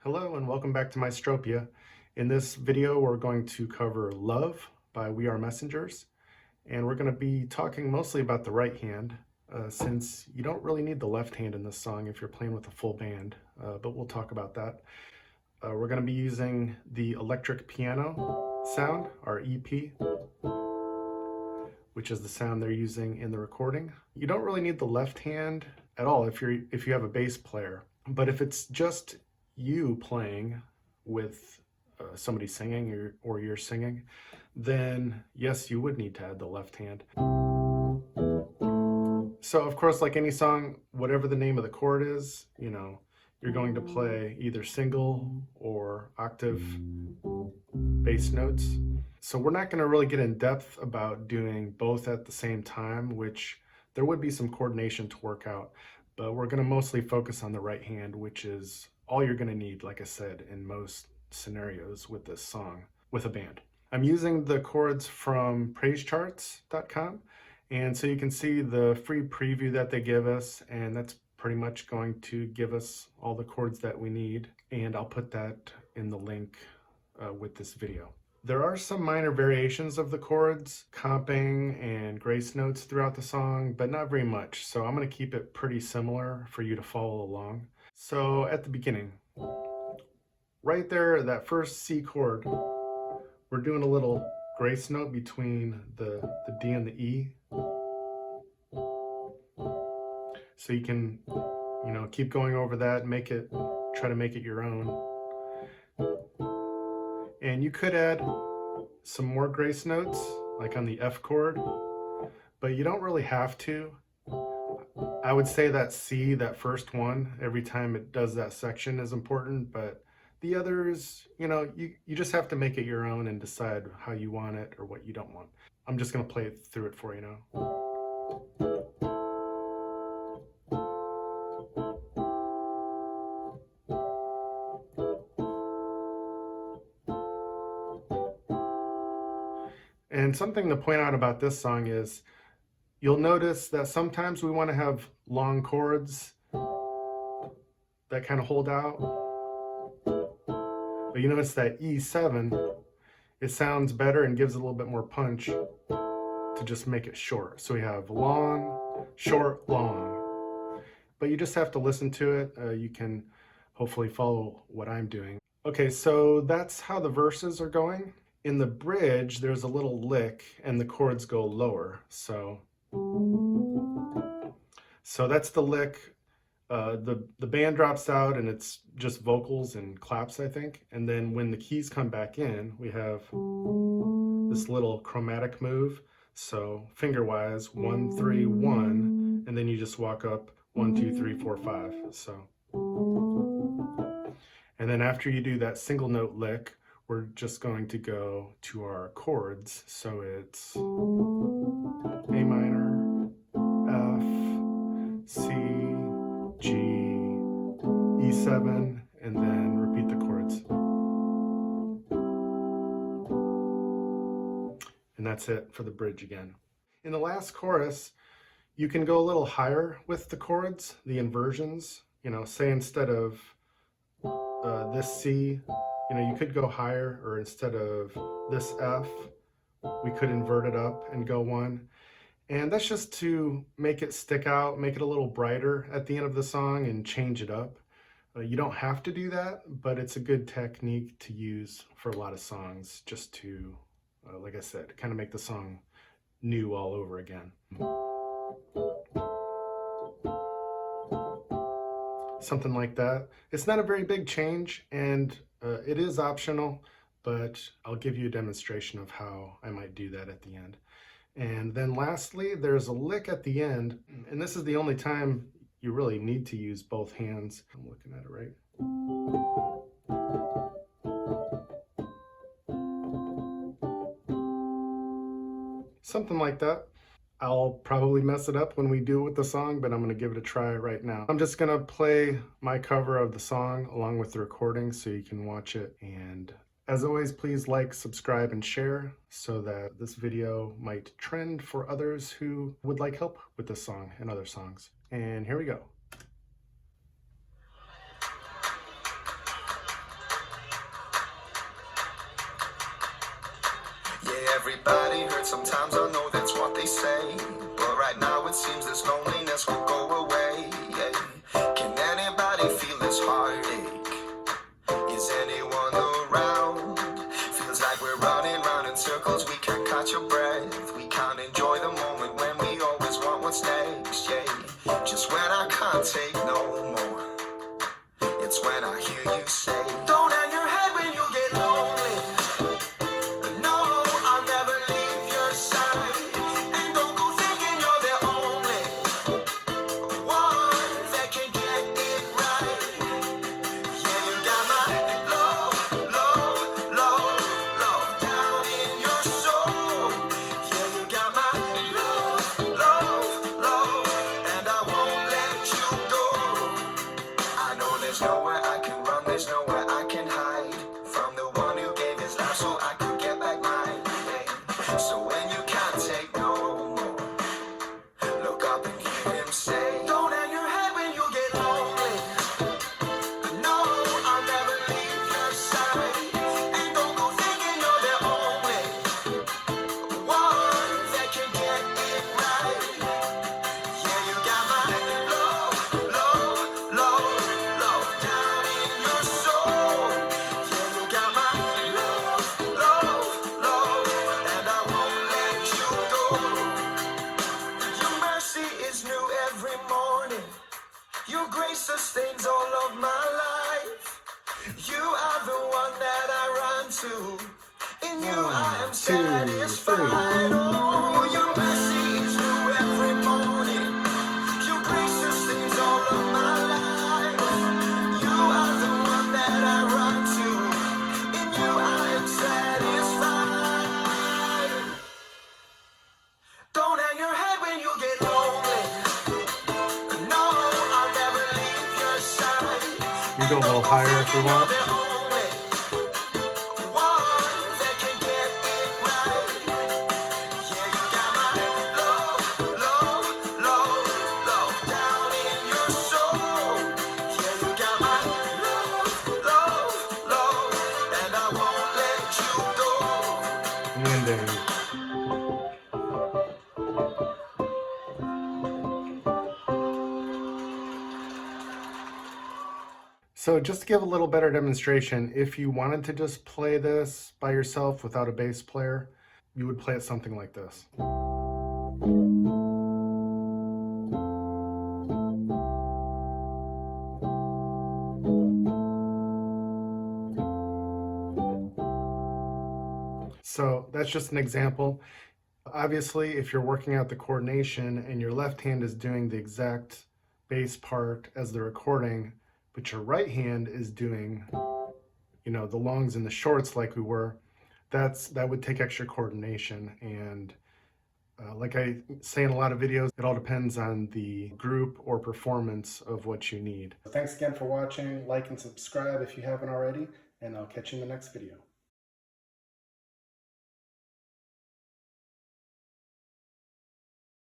Hello and welcome back to Maestropia. In this video, we're going to cover Love by We Are Messengers, and we're going to be talking mostly about the right hand, since you don't really need the left hand in this song if you're playing with a full band, but we'll talk about that. We're going to be using the electric piano sound, our EP, which is the sound they're using in the recording. You don't really need the left hand at all if you have a bass player, but if it's just you playing with somebody singing or you're singing, then yes, you would need to add the left hand. So of course, like any song, whatever the name of the chord is, you're going to play either single or octave bass notes. So we're not going to really get in depth about doing both at the same time, which there would be some coordination to work out, but we're going to mostly focus on the right hand, which is all you're going to need, like I said, in most scenarios with this song, with a band. I'm using the chords from praisecharts.com, and so you can see the free preview that they give us, and that's pretty much going to give us all the chords that we need, and I'll put that in the link with this video. There are some minor variations of the chords, comping and grace notes throughout the song, but not very much, so I'm going to keep it pretty similar for you to follow along. So at the beginning, right there, that first C chord, we're doing a little grace note between the D and the E. So you can, keep going over that, try to make it your own. And you could add some more grace notes, like on the F chord, but you don't really have to. I would say that C, that first one, every time it does that section is important, but the others, you just have to make it your own and decide how you want it or what you don't want. I'm just going to play it through it for you now. And something to point out about this song is you'll notice that sometimes we want to have long chords that kind of hold out. But you notice that E7, it sounds better and gives a little bit more punch to just make it short. So we have long, short, long. But you just have to listen to it. You can hopefully follow what I'm doing. Okay, so that's how the verses are going. In the bridge, there's a little lick and the chords go lower. So that's the lick. The band drops out and it's just vocals and claps, I think. And then when the keys come back in, we have this little chromatic move. So finger-wise, 1, 3, 1, and then you just walk up 1, 2, 3, 4, 5. So, and then after you do that single note lick, we're just going to go to our chords. So it's A minor, F, C, G, E7, and then repeat the chords. And that's it for the bridge again. In the last chorus, you can go a little higher with the chords, the inversions. Say instead of this C, you could go higher, or instead of this F, we could invert it up and go 1. And that's just to make it stick out, make it a little brighter at the end of the song and change it up. You don't have to do that, but it's a good technique to use for a lot of songs, just to, like I said, kind of make the song new all over again. Something like that. It's not a very big change, and it is optional, but I'll give you a demonstration of how I might do that at the end. And then lastly, there's a lick at the end, and this is the only time you really need to use both hands. I'm looking at it right. Something like that. I'll probably mess it up when we do it with the song, but I'm going to give it a try right now. I'm just going to play my cover of the song along with the recording so you can watch it. And as always, please like, subscribe, and share so that this video might trend for others who would like help with this song and other songs. And here we go. everybody hurts sometimes, I know that's what they say. But right now it seems this loneliness will go away. Yeah. Can anybody feel this heartache? Is anyone around? Feels like we're running round in circles, we can't catch a breath. We can't enjoy the moment when we always want what's next, yeah. Just when I can't take no more, it's when I hear you say, don't hang your head when you get lonely. No, I'll never leave your side. And don't go thinking you're the only one that can get it right. Yeah, you got my love, love, love, love down in your soul. Yeah, you got my love, love, love, and I won't let you go. I know there's nowhere I can run, there's nowhere I can hide from the one who gave his life so I could get back mine. Yeah. So when you can't take no more, look up and hear him say, don't hang your head when you get lonely. No, I'll never leave your side. And don't go thinking you're the only one that can get it right. Yeah, you got my love, love, love, love down in your soul. Yeah, you got my love, love, love, and I won't let you go. Your mercy is new every morning. Your grace sustains all of my life. You are the one that I run to. In you I am satisfied. Oh, your mercy is new every morning. Your grace sustains all of my life. You are the one that I run to. In you I am satisfied. Don't hang your head when you get lonely. No, I'll never leave your side. You go a little higher if you want. The only one that can get it right. Yeah, you got my love, love, love, love down in your soul. Yeah, you got my love, love, love, and I won't let you go. Ending. So just to give a little better demonstration, if you wanted to just play this by yourself without a bass player, you would play it something like this. So that's just an example. Obviously, if you're working out the coordination and your left hand is doing the exact bass part as the recording, but your right hand is doing, you know, the longs and the shorts like we were, that would take extra coordination. And like I say in a lot of videos, it all depends on the group or performance of what you need. Thanks again for watching. Like and subscribe if you haven't already, and I'll catch you in the next video.